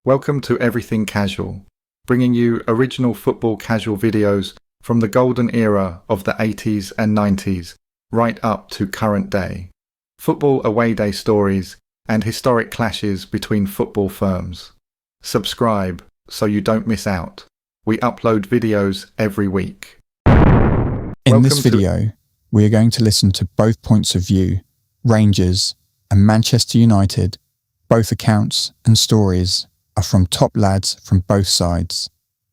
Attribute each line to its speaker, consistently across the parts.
Speaker 1: Welcome to Everything Casual, bringing you original football casual videos from the golden era of the 80s and 90s, right up to current day. Football away day stories and historic clashes between football firms. Subscribe so you don't miss out. We upload videos every week.
Speaker 2: In this video, we are going to listen to both points of view, Rangers and Manchester United. Both accounts and stories are from top lads from both sides.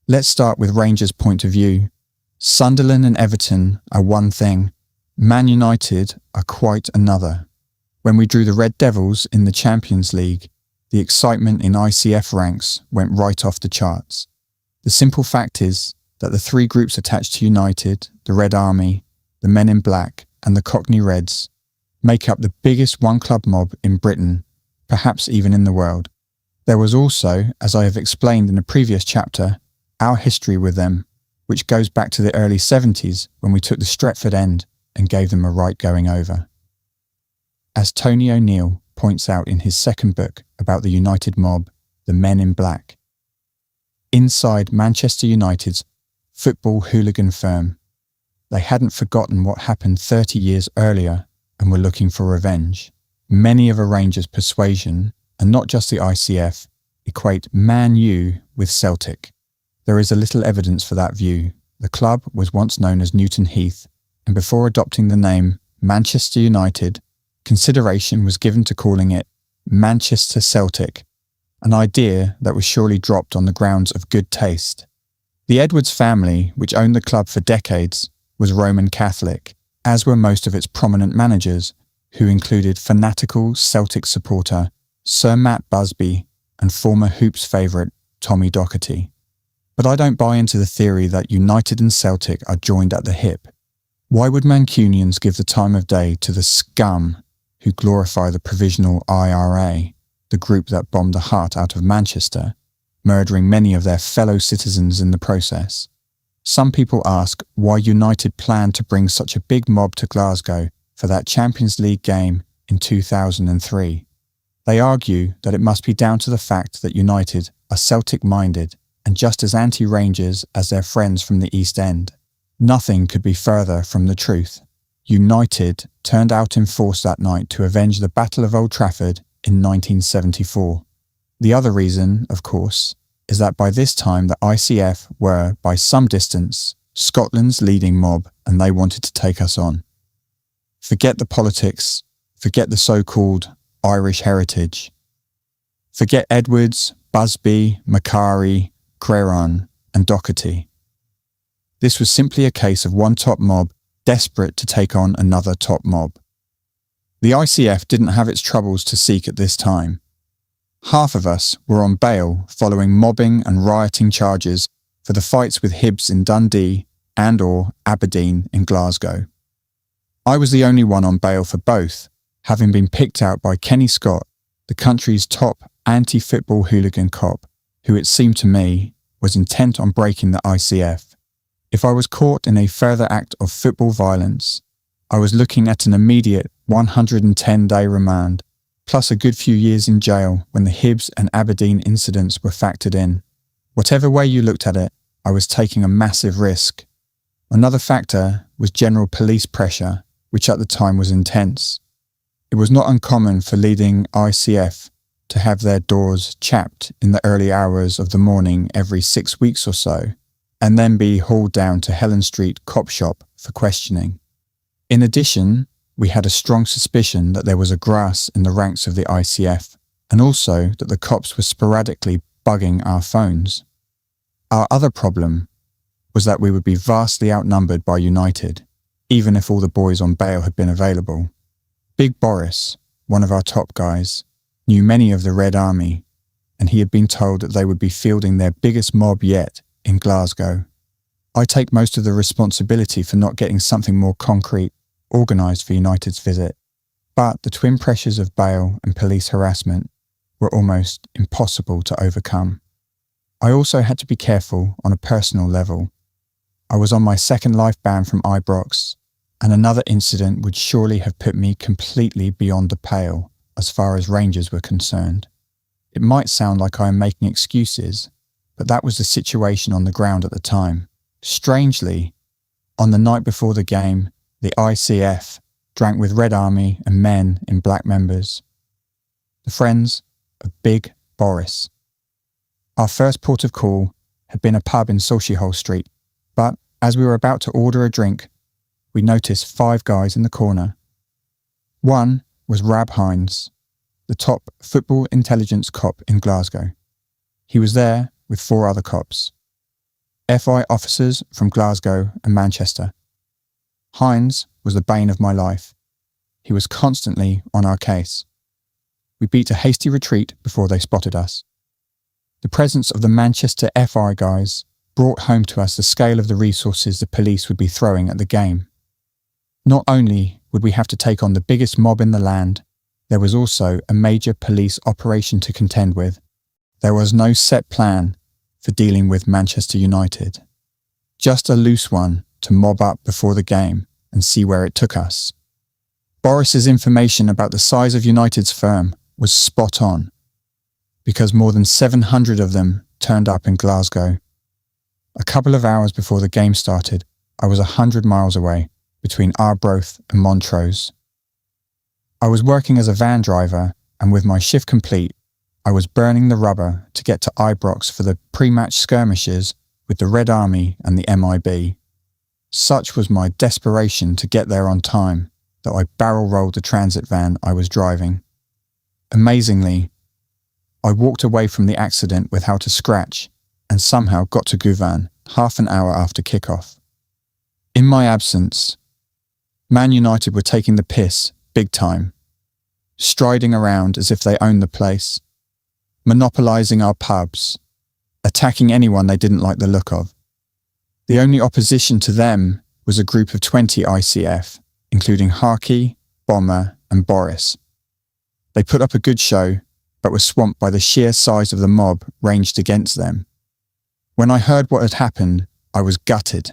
Speaker 2: Let's start with Rangers' point of view. Sunderland and Everton are one thing, Man United are quite another. When we drew the Red Devils in the Champions League, the excitement in ICF ranks went right off the charts. The simple fact is that the three groups attached to United, the Red Army, the Men in Black and the Cockney Reds, make up the biggest one-club mob in Britain, perhaps even in the world. There was also, as I have explained in a previous chapter, our history with them, which goes back to the early 70s when we took the Stretford end and gave them a right going over. As Tony O'Neill points out in his second book about the United mob, the Men in Black, inside Manchester United's football hooligan firm, they hadn't forgotten what happened 30 years earlier and were looking for revenge. Many of a Rangers' persuasion, and not just the ICF, equate Man U with Celtic. There is a little evidence for that view. The club was once known as Newton Heath, and before adopting the name Manchester United, consideration was given to calling it Manchester Celtic, an idea that was surely dropped on the grounds of good taste. The Edwards family, which owned the club for decades, was Roman Catholic, as were most of its prominent managers, who included fanatical Celtic supporter Sir Matt Busby and former Hoops favourite Tommy Docherty. But I don't buy into the theory that United and Celtic are joined at the hip. Why would Mancunians give the time of day to the scum who glorify the provisional IRA, the group that bombed the heart out of Manchester, murdering many of their fellow citizens in the process? Some people ask why United planned to bring such a big mob to Glasgow for that Champions League game in 2003. They argue that it must be down to the fact that United are Celtic-minded and just as anti-Rangers as their friends from the East End. Nothing could be further from the truth. United turned out in force that night to avenge the Battle of Old Trafford in 1974. The other reason, of course, is that by this time the ICF were, by some distance, Scotland's leading mob, and they wanted to take us on. Forget the politics, forget the so-called Irish heritage. Forget Edwards, Busby, Macari, Creran and Docherty. This was simply a case of one top mob desperate to take on another top mob. The ICF didn't have its troubles to seek at this time. Half of us were on bail following mobbing and rioting charges for the fights with Hibs in Dundee and/or Aberdeen in Glasgow. I was the only one on bail for both, having been picked out by Kenny Scott, the country's top anti-football hooligan cop, who it seemed to me was intent on breaking the ICF. If I was caught in a further act of football violence, I was looking at an immediate 110-day remand, plus a good few years in jail when the Hibs and Aberdeen incidents were factored in. Whatever way you looked at it, I was taking a massive risk. Another factor was general police pressure, which at the time was intense. It was not uncommon for leading ICF to have their doors chapped in the early hours of the morning every 6 weeks or so, and then be hauled down to Helen Street cop shop for questioning. In addition, we had a strong suspicion that there was a grass in the ranks of the ICF, and also that the cops were sporadically bugging our phones. Our other problem was that we would be vastly outnumbered by United, even if all the boys on bail had been available. Big Boris, one of our top guys, knew many of the Red Army, and he had been told that they would be fielding their biggest mob yet in Glasgow. I take most of the responsibility for not getting something more concrete organised for United's visit, but the twin pressures of bail and police harassment were almost impossible to overcome. I also had to be careful on a personal level. I was on my second life ban from Ibrox, and another incident would surely have put me completely beyond the pale as far as Rangers were concerned. It might sound like I am making excuses, but that was the situation on the ground at the time. Strangely, on the night before the game, the ICF drank with Red Army and men in black members, the friends of Big Boris. Our first port of call had been a pub in Solihull Street, but as we were about to order a drink, we noticed 5 guys in the corner. One was Rab Hines, the top football intelligence cop in Glasgow. He was there with 4 other cops, FI officers from Glasgow and Manchester. Hines was the bane of my life. He was constantly on our case. We beat a hasty retreat before they spotted us. The presence of the Manchester FI guys brought home to us the scale of the resources the police would be throwing at the game. Not only would we have to take on the biggest mob in the land, there was also a major police operation to contend with. There was no set plan for dealing with Manchester United. Just a loose one to mob up before the game and see where it took us. Boris's information about the size of United's firm was spot on, because more than 700 of them turned up in Glasgow. A couple of hours before the game started, I was 100 miles away, between Arbroath and Montrose. I was working as a van driver, and with my shift complete, I was burning the rubber to get to Ibrox for the pre-match skirmishes with the Red Army and the MIB. Such was my desperation to get there on time that I barrel-rolled the transit van I was driving. Amazingly, I walked away from the accident without a scratch and somehow got to Govan half an hour after kick-off. In my absence, Man United were taking the piss big time, striding around as if they owned the place, monopolising our pubs, attacking anyone they didn't like the look of. The only opposition to them was a group of 20 ICF, including Harkey, Bomber and Boris. They put up a good show, but were swamped by the sheer size of the mob ranged against them. When I heard what had happened, I was gutted.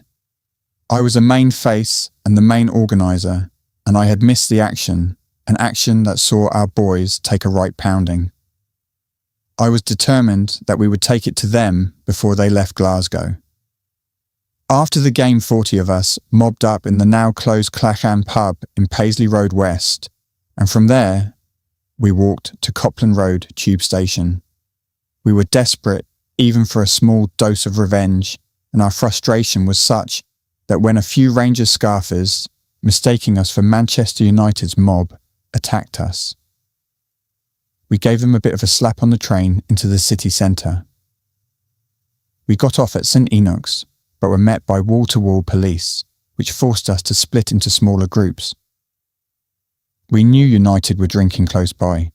Speaker 2: I was a main face and the main organiser, and I had missed the action, an action that saw our boys take a right pounding. I was determined that we would take it to them before they left Glasgow. After the game, 40 of us mobbed up in the now closed Clachan pub in Paisley Road West, and from there we walked to Copland Road tube station. We were desperate even for a small dose of revenge, and our frustration was such that when a few Rangers scarfers, mistaking us for Manchester United's mob, attacked us, we gave them a bit of a slap on the train into the city centre. We got off at St Enoch's, but were met by wall-to-wall police, which forced us to split into smaller groups. We knew United were drinking close by,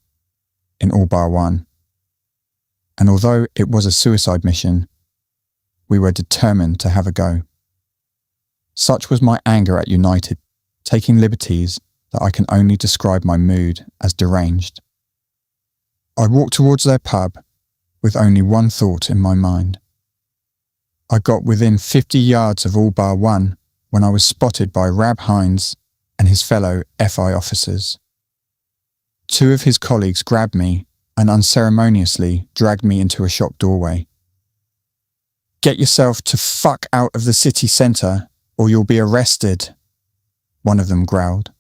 Speaker 2: in all bar one, and although it was a suicide mission, we were determined to have a go. Such was my anger at United, taking liberties, that I can only describe my mood as deranged. I walked towards their pub with only one thought in my mind. I got within 50 yards of all bar one when I was spotted by Rab Hines and his fellow FI officers. 2 of his colleagues grabbed me and unceremoniously dragged me into a shop doorway. "Get yourself to fuck out of the city centre or you'll be arrested," one of them growled.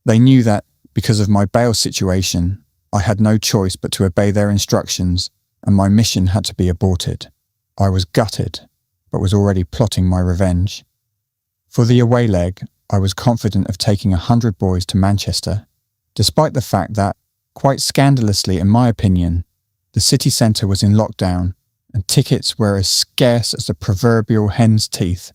Speaker 2: They knew that, because of my bail situation, I had no choice but to obey their instructions, and my mission had to be aborted. I was gutted, but was already plotting my revenge. For the away leg, I was confident of taking 100 boys to Manchester, despite the fact that, quite scandalously in my opinion, the city centre was in lockdown and tickets were as scarce as the proverbial hen's teeth.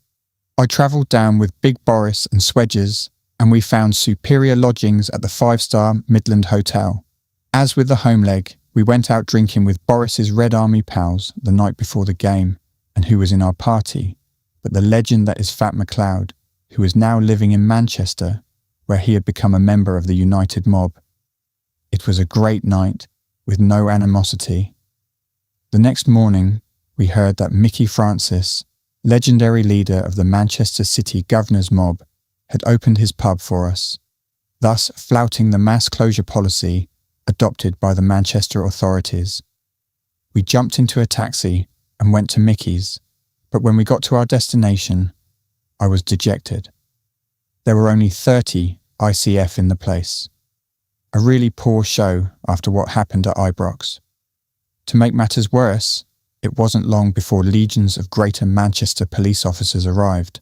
Speaker 2: I travelled down with Big Boris and Swedges, and we found superior lodgings at the 5-star Midland Hotel. As with the home leg, we went out drinking with Boris's Red Army pals the night before the game, and who was in our party, but the legend that is Fat McLeod, who is now living in Manchester, where he had become a member of the United mob. It was a great night, with no animosity. The next morning, we heard that Mickey Francis, legendary leader of the Manchester City Governor's mob, had opened his pub for us, thus flouting the mass closure policy adopted by the Manchester authorities. We jumped into a taxi and went to Mickey's, but when we got to our destination, I was dejected. There were only 30 ICF in the place. A really poor show after what happened at Ibrox. To make matters worse, it wasn't long before legions of Greater Manchester police officers arrived.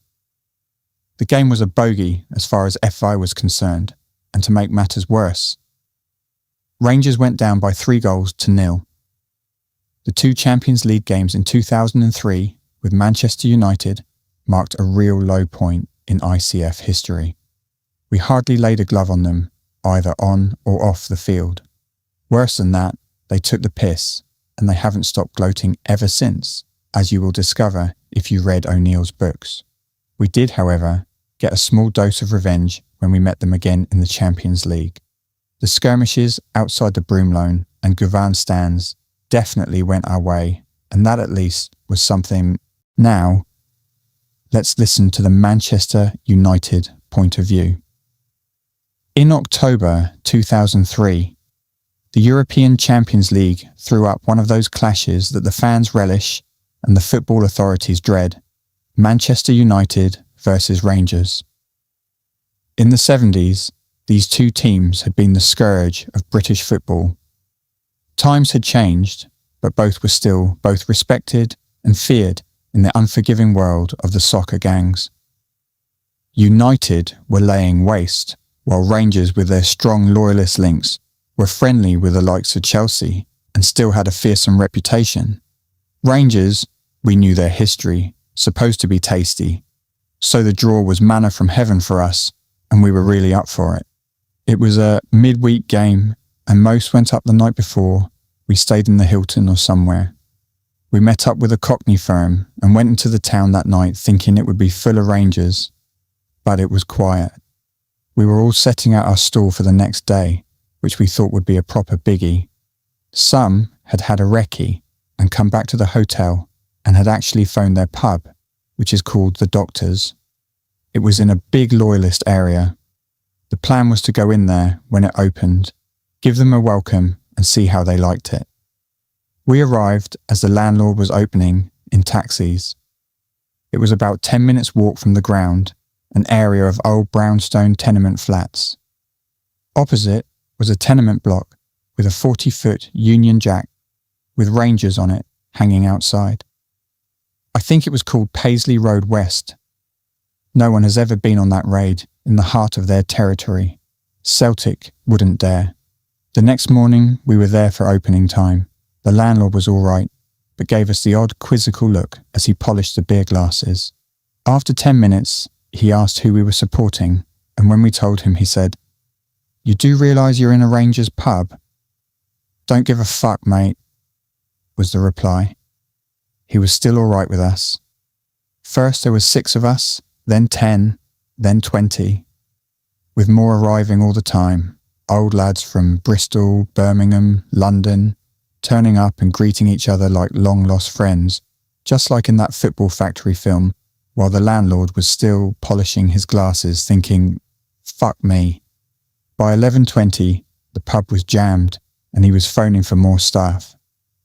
Speaker 2: The game was a bogey as far as FI was concerned, and to make matters worse, Rangers went down by 3-0. The 2 Champions League games in 2003 with Manchester United marked a real low point in ICF history. We hardly laid a glove on them, either on or off the field. Worse than that, they took the piss, and they haven't stopped gloating ever since, as you will discover if you read O'Neill's books. We did, however, get a small dose of revenge when we met them again in the Champions League. The skirmishes outside the Broomloan and Govan stands definitely went our way, and that at least was something. Now, let's listen to the Manchester United point of view. In October 2003, the European Champions League threw up one of those clashes that the fans relish and the football authorities dread: Manchester United versus Rangers. In the 70s, these two teams had been the scourge of British football. Times had changed, but both were still both respected and feared in the unforgiving world of the soccer gangs. United were laying waste, while Rangers, with their strong loyalist links, were friendly with the likes of Chelsea and still had a fearsome reputation. Rangers, we knew their history, supposed to be tasty, so the draw was manna from heaven for us, and we were really up for it. It was a midweek game, and most went up the night before. We stayed in the Hilton or somewhere. We met up with a Cockney firm and went into the town that night thinking it would be full of Rangers, but it was quiet. We were all setting out our stall for the next day, which we thought would be a proper biggie. Some had had a recce and come back to the hotel and had actually phoned their pub, which is called the Doctors. It was in a big loyalist area. The plan was to go in there when it opened, give them a welcome and see how they liked it. We arrived as the landlord was opening in taxis. It was about 10 minutes walk from the ground, an area of old brownstone tenement flats. Opposite was a tenement block with a 40-foot Union Jack with Rangers on it hanging outside. I think it was called Paisley Road West. No one has ever been on that raid in the heart of their territory. Celtic wouldn't dare. The next morning we were there for opening time. The landlord was all right, but gave us the odd quizzical look as he polished the beer glasses. After 10 minutes, he asked who we were supporting, and when we told him, he said, "You do realise you're in a Rangers pub?" "Don't give a fuck, mate," was the reply. He was still all right with us. First there was 6 of us, then 10, then 20, with more arriving all the time, old lads from Bristol, Birmingham, London, turning up and greeting each other like long-lost friends, just like in that Football Factory film, while the landlord was still polishing his glasses thinking, fuck me. By 11:20, the pub was jammed and he was phoning for more staff.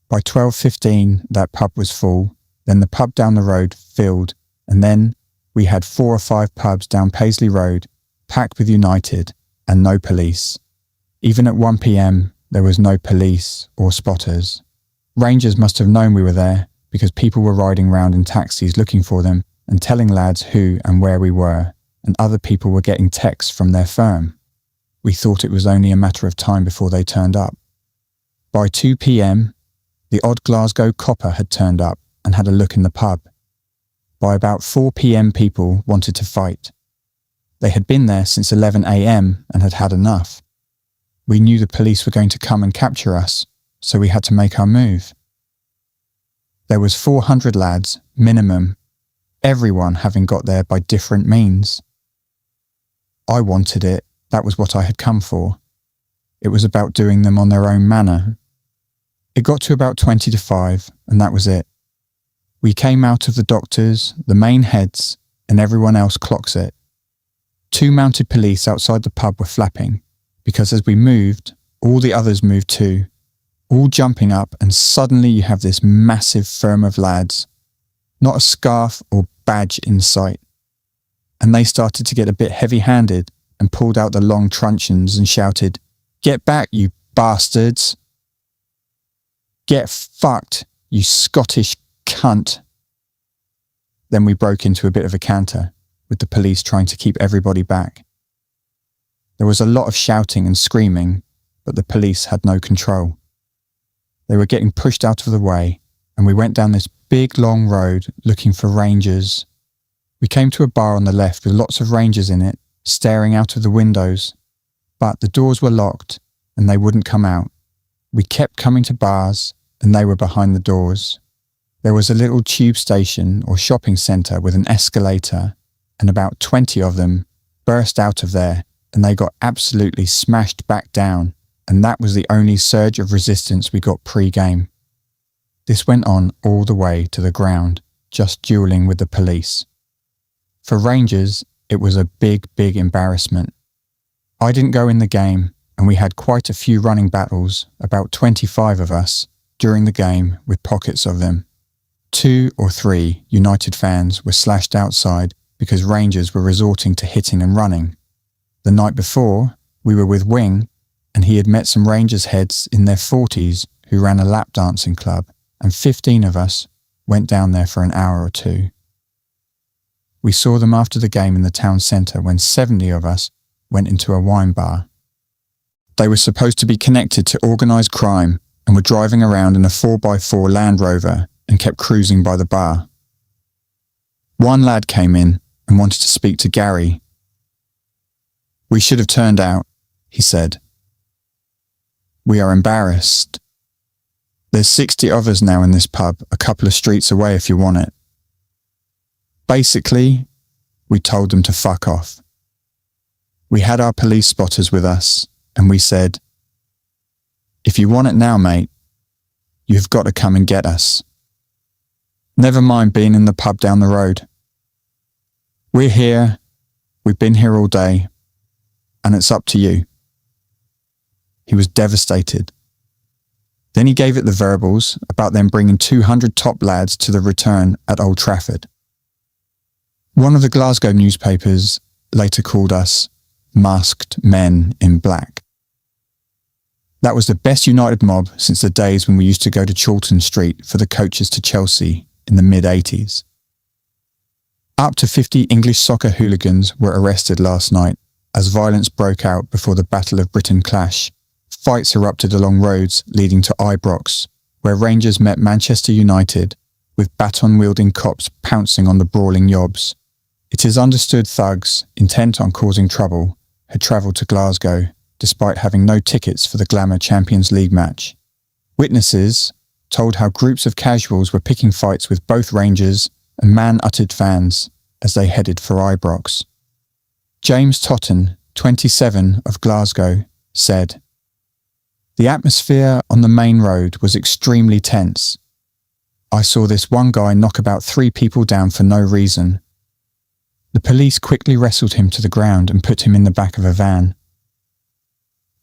Speaker 2: By 12:15, that pub was full, then the pub down the road filled, and then we had 4 or 5 pubs down Paisley Road, packed with United, and no police. Even at 1 p.m, there was no police or spotters. Rangers must have known we were there, because people were riding round in taxis looking for them and telling lads who and where we were, and other people were getting texts from their firm. We thought it was only a matter of time before they turned up. By 2 p.m, the odd Glasgow copper had turned up and had a look in the pub. By about 4 p.m, people wanted to fight. They had been there since 11 a.m. and had had enough. We knew the police were going to come and capture us, so we had to make our move. There was 400 lads, minimum, everyone having got there by different means. I wanted it, that was what I had come for. It was about doing them on their own manner. It got to about 20 to 5, and that was it. We came out of the Doctors, the main heads, and everyone else clocks it. 2 mounted police outside the pub were flapping, because as we moved, All the others moved too, all jumping up, and suddenly you have this massive firm of lads, not a scarf or badge in sight. And they started to get a bit heavy-handed and pulled out the long truncheons and shouted, "Get back, you bastards! Get fucked, you Scottish cunt!" Then we broke into a bit of a canter, with the police trying to keep everybody back. There was a lot of shouting and screaming, but the police had no control. They were getting pushed out of the way, and we went down this big long road looking for Rangers. We came to a bar on the left with lots of Rangers in it, staring out of the windows, but the doors were locked and they wouldn't come out. We kept coming to bars and they were behind the doors. There was a little tube station or shopping centre with an escalator, and about 20 of them burst out of there and they got absolutely smashed back down, and that was the only surge of resistance we got pre-game. This went on all the way to the ground, just duelling with the police. For Rangers, it was a big embarrassment. I didn't go in the game, and we had quite a few running battles, about 25 of us, during the game with pockets of them. 2 or 3 United fans were slashed outside because Rangers were resorting to hitting and running. The night before, we were with Wing, and he had met some Rangers heads in their 40s who ran a lap dancing club, and 15 of us went down there for an hour or 2. We saw them after the game in the town centre when 70 of us went into a wine bar. They were supposed to be connected to organised crime and were driving around in a 4x4 Land Rover and kept cruising by the bar. One lad came in and wanted to speak to Gary. "We should have turned out," he said. "We are embarrassed. There's 60 of us now in this pub, a couple of streets away if you want it." Basically, we told them to fuck off. We had our police spotters with us, and we said, "If you want it now, mate, you've got to come and get us. Never mind being in the pub down the road. We're here, we've been here all day, and it's up to you." He was devastated. Then he gave it the verbals about them bringing 200 top lads to the return at Old Trafford. One of the Glasgow newspapers later called us masked men in black. That was the best United mob since the days when we used to go to Chawton Street for the coaches to Chelsea in the mid-80s. Up to 50 English soccer hooligans were arrested last night as violence broke out before the Battle of Britain clash. Fights erupted along roads leading to Ibrox, where Rangers met Manchester United, with baton-wielding cops pouncing on the brawling yobs. It is understood thugs, intent on causing trouble, had travelled to Glasgow, despite having no tickets for the Glamour Champions League match. Witnesses told how groups of casuals were picking fights with both Rangers and Man-Utted fans as they headed for Ibrox. James Totten, 27, of Glasgow, said, "The atmosphere on the main road was extremely tense. I saw this one guy knock about 3 people down for no reason. The police quickly wrestled him to the ground and put him in the back of a van.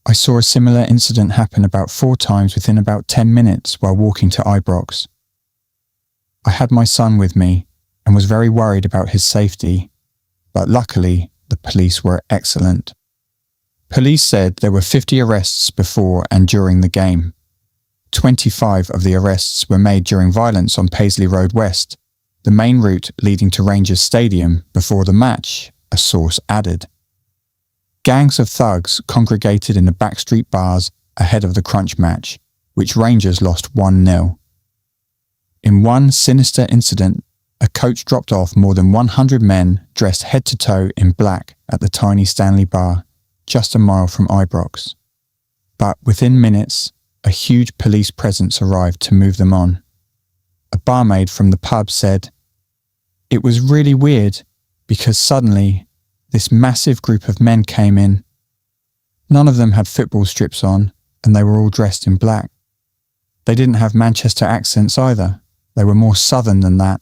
Speaker 2: I saw a similar incident happen about 4 times within about 10 minutes while walking to Ibrox. I had my son with me and was very worried about his safety, but luckily the police were excellent." Police said there were 50 arrests before and during the game. 25 of the arrests were made during violence on Paisley Road West, the main route leading to Rangers Stadium before the match, a source added. Gangs of thugs congregated in the backstreet bars ahead of the crunch match, which Rangers lost 1-0. In one sinister incident, a coach dropped off more than 100 men dressed head to toe in black at the tiny Stanley Bar, just a mile from Ibrox. But within minutes, a huge police presence arrived to move them on. A barmaid from the pub said, "It was really weird because suddenly this massive group of men came in. None of them had football strips on and they were all dressed in black. They didn't have Manchester accents either. They were more southern than that.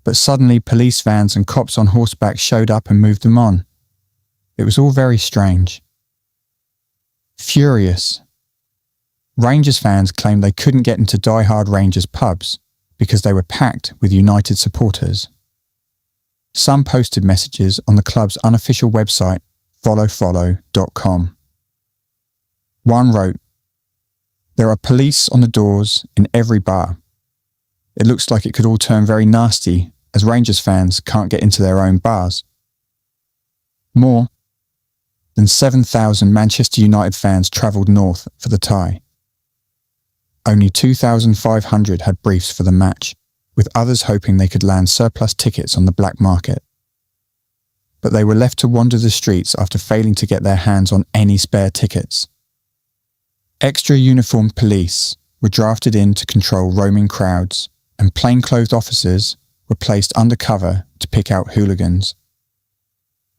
Speaker 2: But suddenly police vans and cops on horseback showed up and moved them on. It was all very strange." furious. Rangers fans claimed they couldn't get into die-hard Rangers pubs because they were packed with United supporters. Some posted messages on the club's unofficial website, followfollow.com. One wrote, "There are police on the doors in every bar. It looks like it could all turn very nasty as Rangers fans can't get into their own bars." More than 7,000 Manchester United fans travelled north for the tie. Only 2,500 had briefs for the match, with others hoping they could land surplus tickets on the black market. But they were left to wander the streets after failing to get their hands on any spare tickets. Extra uniformed police were drafted in to control roaming crowds, and plainclothed officers were placed undercover to pick out hooligans.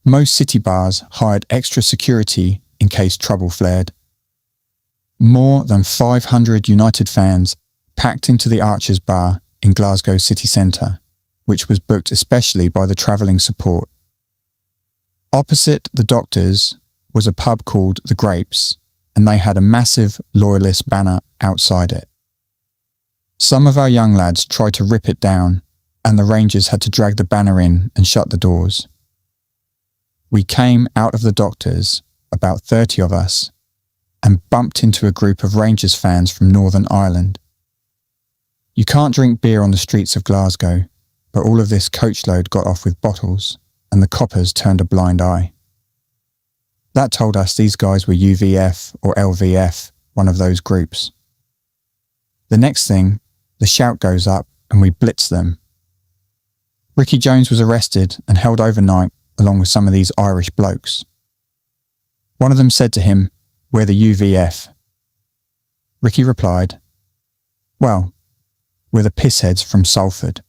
Speaker 2: Most city bars hired extra security in case trouble flared. More than 500 United fans packed into the Archers Bar in Glasgow city centre, which was booked especially by the travelling support. Opposite the Doctors was a pub called The Grapes, and they had a massive Loyalist banner outside it. Some of our young lads tried to rip it down, and the Rangers had to drag the banner in and shut the doors. We came out of the Doctors, about 30 of us, and bumped into a group of Rangers fans from Northern Ireland. You can't drink beer on the streets of Glasgow, but all of this coachload got off with bottles, and the coppers turned a blind eye. That told us these guys were UVF or LVF, one of those groups. The next thing, the shout goes up and we blitz them. Ricky Jones was arrested and held overnight along with some of these Irish blokes. One of them said to him, "We're the UVF." Ricky replied, "Well, we're the pissheads from Salford."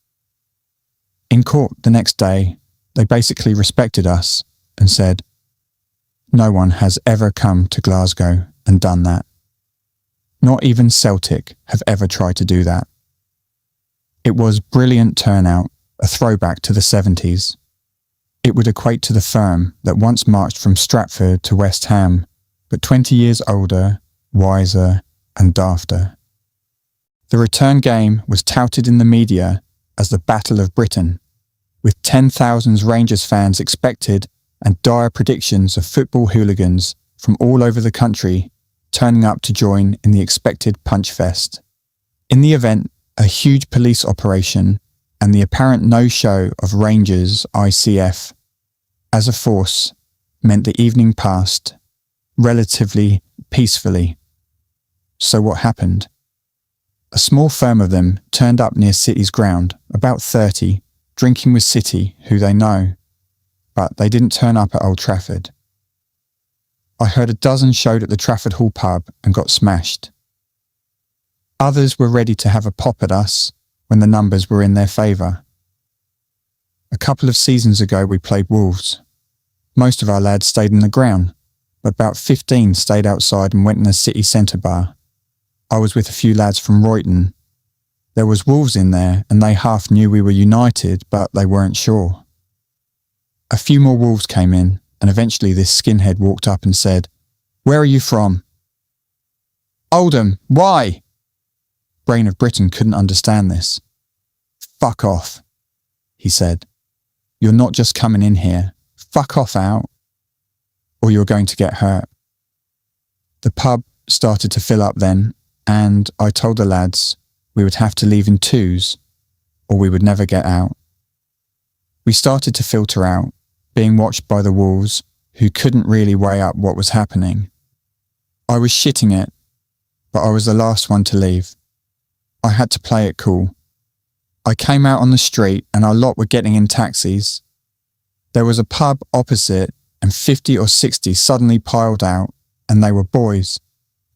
Speaker 2: In court the next day, they basically respected us and said, "No one has ever come to Glasgow and done that. Not even Celtic have ever tried to do that." It was brilliant turnout, a throwback to the 70s. It would equate to the firm that once marched from Stratford to West Ham, but 20 years older, wiser and dafter. The return game was touted in the media as the Battle of Britain, with 10,000 Rangers fans expected and dire predictions of football hooligans from all over the country turning up to join in the expected punch fest. In the event, a huge police operation and the apparent no-show of Rangers ICF as a force meant the evening passed relatively peacefully. So what happened? A small firm of them turned up near City's ground, about 30, drinking with City, who they know, but they didn't turn up at Old Trafford. I heard a dozen showed at the Trafford Hall pub and got smashed. Others were ready to have a pop at us when the numbers were in their favour. A couple of seasons ago we played Wolves. Most of our lads stayed in the ground, but about 15 stayed outside and went in a city centre bar. I was with a few lads from Royton. There was Wolves in there and they half knew we were United, but they weren't sure. A few more Wolves came in and eventually this skinhead walked up and said, "Where are you from?" "Oldham, why?" Brain of Britain couldn't understand this. "Fuck off," he said. "You're not just coming in here. Fuck off out, or you're going to get hurt." The pub started to fill up then, and I told the lads we would have to leave in twos, or we would never get out. We started to filter out, being watched by the Wolves, who couldn't really weigh up what was happening. I was shitting it, but I was the last one to leave. I had to play it cool. I came out on the street and our lot were getting in taxis. There was a pub opposite and 50 or 60 suddenly piled out, and they were boys,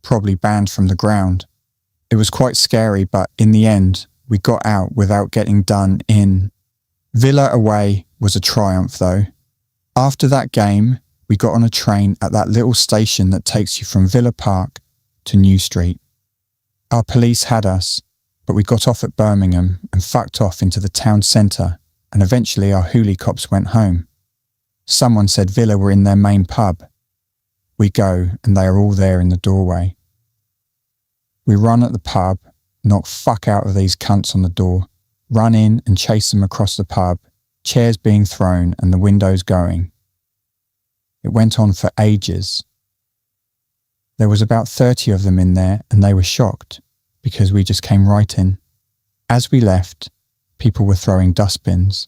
Speaker 2: probably banned from the ground. It was quite scary, but in the end, we got out without getting done in. Villa away was a triumph though. After that game, we got on a train at that little station that takes you from Villa Park to New Street. Our police had us, but we got off at Birmingham and fucked off into the town centre, and eventually our hoolie cops went home. Someone said Villa were in their main pub. We go and they are all there in the doorway. We run at the pub, knock fuck out of these cunts on the door, run in and chase them across the pub, chairs being thrown and the windows going. It went on for ages. There was about 30 of them in there and they were shocked because we just came right in. As we left, people were throwing dustbins.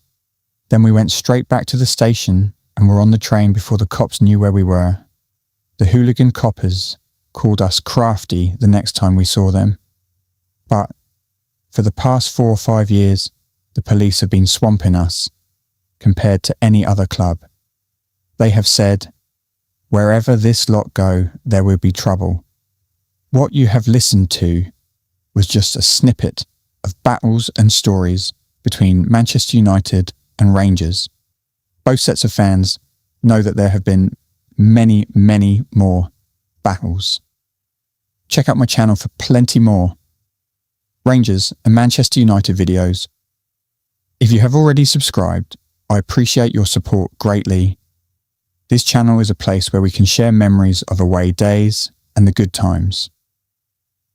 Speaker 2: Then we went straight back to the station and were on the train before the cops knew where we were. The hooligan coppers called us crafty the next time we saw them. But for the past 4 or 5 years, the police have been swamping us compared to any other club. They have said, wherever this lot go, there will be trouble. What you have listened to was just a snippet of battles and stories between Manchester United and Rangers. Both sets of fans know that there have been many, many more battles. Check out my channel for plenty more Rangers and Manchester United videos. If you have already subscribed, I appreciate your support greatly. This channel is a place where we can share memories of away days and the good times.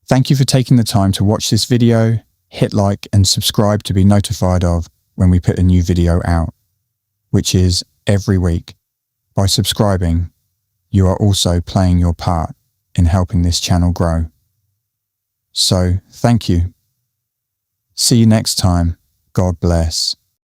Speaker 2: Thank you for taking the time to watch this video. Hit like and subscribe to be notified of when we put a new video out, which is every week. By subscribing, you are also playing your part in helping this channel grow. So, thank you. See you next time. God bless.